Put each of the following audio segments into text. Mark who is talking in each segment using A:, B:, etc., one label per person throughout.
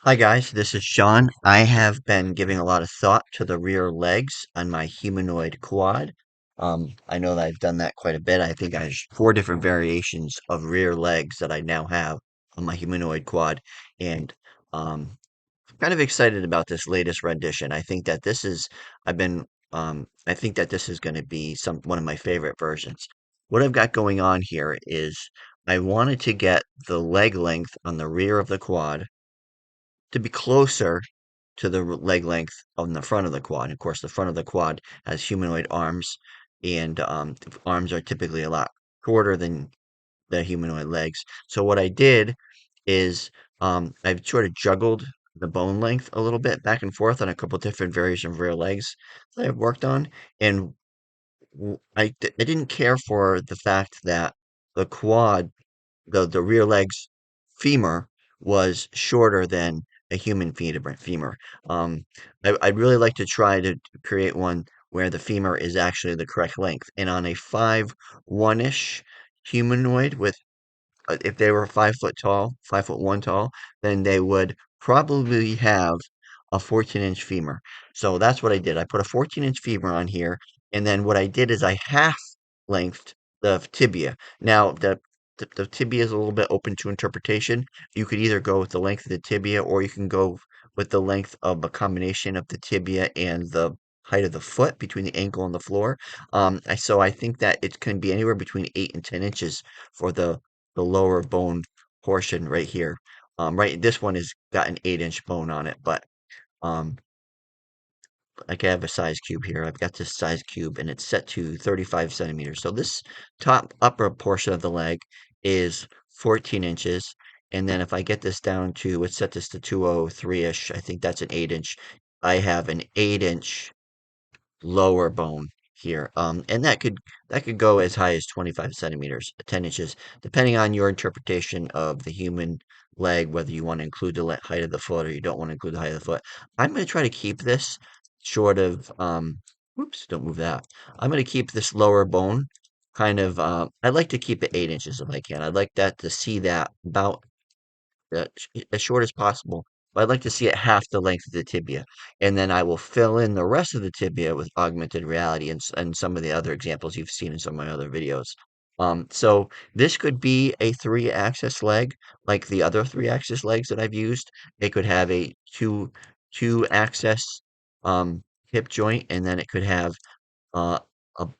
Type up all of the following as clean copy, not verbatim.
A: Hi guys, this is Sean. I have been giving a lot of thought to the rear legs on my humanoid quad. I know that I've done that quite a bit. I think I have four different variations of rear legs that I now have on my humanoid quad, and I'm kind of excited about this latest rendition. I think that this is I've been I think that this is going to be one of my favorite versions. What I've got going on here is I wanted to get the leg length on the rear of the quad to be closer to the leg length on the front of the quad. Of course, the front of the quad has humanoid arms, and arms are typically a lot shorter than the humanoid legs. So what I did is I've sort of juggled the bone length a little bit back and forth on a couple different variations of rear legs that I've worked on, and I didn't care for the fact that the quad the rear leg's femur was shorter than a human femur. Um, I'd really like to try to create one where the femur is actually the correct length. And on a 5'1" humanoid with if they were 5 foot tall, 5'1" tall, then they would probably have a 14-inch femur. So that's what I did. I put a 14-inch femur on here, and then what I did is I half lengthed the tibia. Now the tibia is a little bit open to interpretation. You could either go with the length of the tibia, or you can go with the length of a combination of the tibia and the height of the foot between the ankle and the floor. So I think that it can be anywhere between 8 and 10 inches for the lower bone portion right here. Right, this one has got an 8-inch bone on it, but um, like I have a size cube here. I've got this size cube and it's set to 35 centimeters. So this top upper portion of the leg is 14 inches. And then if I get this down to, let's set this to 203-ish, I think that's an 8-inch. I have an 8-inch lower bone here. And that could go as high as 25 centimeters, 10 inches, depending on your interpretation of the human leg, whether you want to include the height of the foot or you don't want to include the height of the foot. I'm going to try to keep this short of, whoops, don't move that. I'm going to keep this lower bone kind of, I'd like to keep it 8 inches if I can. I'd like that to see that about as short as possible. But I'd like to see it half the length of the tibia, and then I will fill in the rest of the tibia with augmented reality and some of the other examples you've seen in some of my other videos. So this could be a three-axis leg, like the other three-axis legs that I've used. It could have a two axis hip joint, and then it could have uh,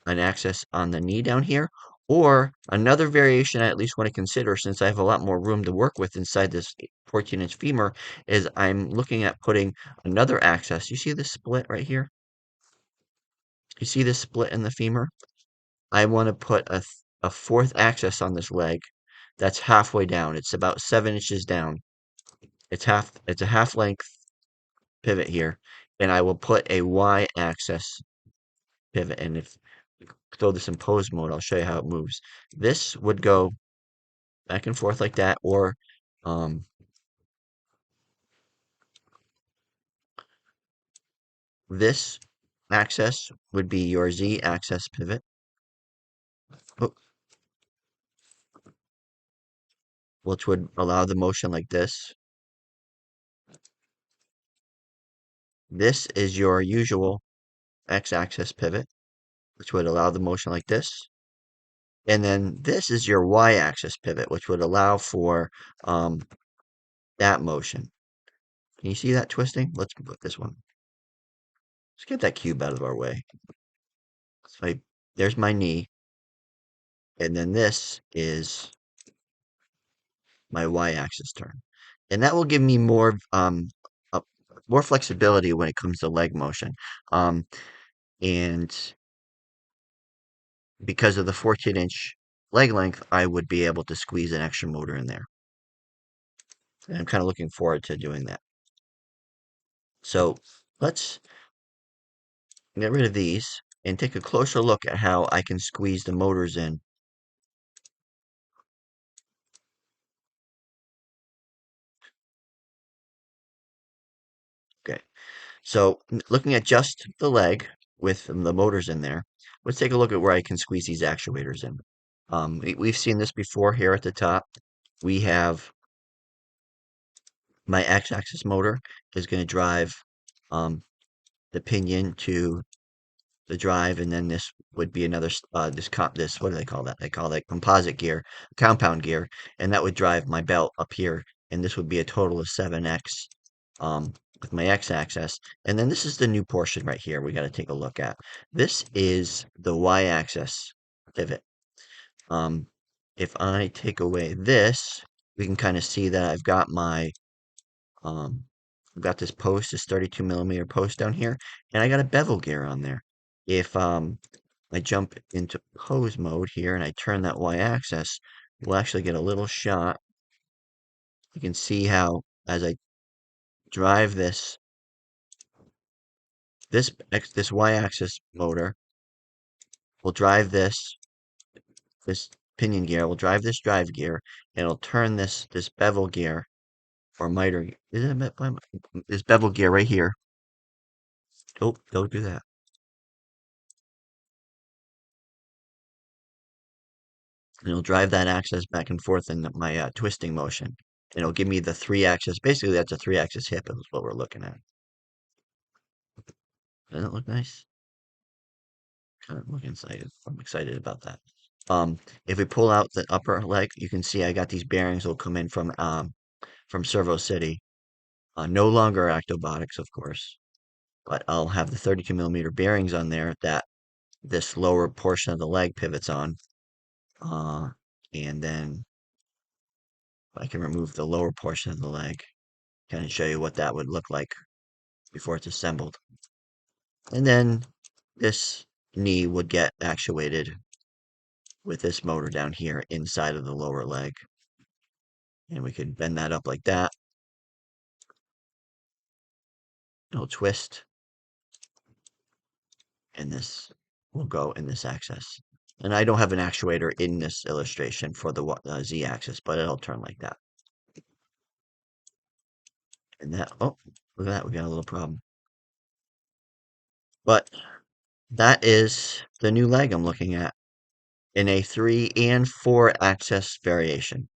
A: an axis on the knee down here. Or another variation I at least want to consider, since I have a lot more room to work with inside this 14-inch femur, is I'm looking at putting another axis. You see this split right here? You see this split in the femur? I want to put a fourth axis on this leg that's halfway down. It's about 7 inches down. It's a half length pivot here. And I will put a Y axis pivot. And if throw this in pose mode, I'll show you how it moves. This would go back and forth like that, or um, this axis would be your Z axis pivot, oh, which would allow the motion like this. This is your usual X axis pivot, which would allow the motion like this. And then this is your Y axis pivot, which would allow for um, that motion. Can you see that twisting? Let's put this one. Let's get that cube out of our way. So there's my knee, and then this is my y-axis turn. And that will give me uh, more flexibility when it comes to leg motion. And because of the 14-inch leg length, I would be able to squeeze an extra motor in there. And I'm kind of looking forward to doing that. So let's get rid of these and take a closer look at how I can squeeze the motors in. Okay, so looking at just the leg with the motors in there, let's take a look at where I can squeeze these actuators in. We've seen this before here at the top. We have my x-axis motor is going to drive um, the pinion to the drive, and then this would be another this what do they call that? They call that composite gear, compound gear, and that would drive my belt up here, and this would be a total of 7x with my x-axis. And then this is the new portion right here we got to take a look at. This is the y-axis pivot. Um, if I take away this, we can kind of see that um, I've got this post, this 32 millimeter post down here, and I got a bevel gear on there. If I jump into pose mode here and I turn that y-axis, we'll actually get a little shot. You can see how as I drive this y-axis motor will drive this pinion gear, will drive this drive gear, and it'll turn this bevel gear or miter. Is it this bevel gear right here? Oh, don't do that. And it'll drive that axis back and forth in my twisting motion. And it'll give me the three axis. Basically, that's a three axis hip is what we're looking at. Doesn't it look nice? Kind of looking excited. I'm excited about that. If we pull out the upper leg, you can see I got these bearings will come in from Servo City. No longer Actobotics, of course, but I'll have the 32 millimeter bearings on there that this lower portion of the leg pivots on. Uh, and then I can remove the lower portion of the leg, kind of show you what that would look like before it's assembled. And then this knee would get actuated with this motor down here inside of the lower leg. And we could bend that up like that. It'll twist, and this will go in this axis. And I don't have an actuator in this illustration for the z-axis, but it'll turn like that. And that, oh, look at that, we got a little problem. But that is the new leg I'm looking at in a 3 and 4 axis variation.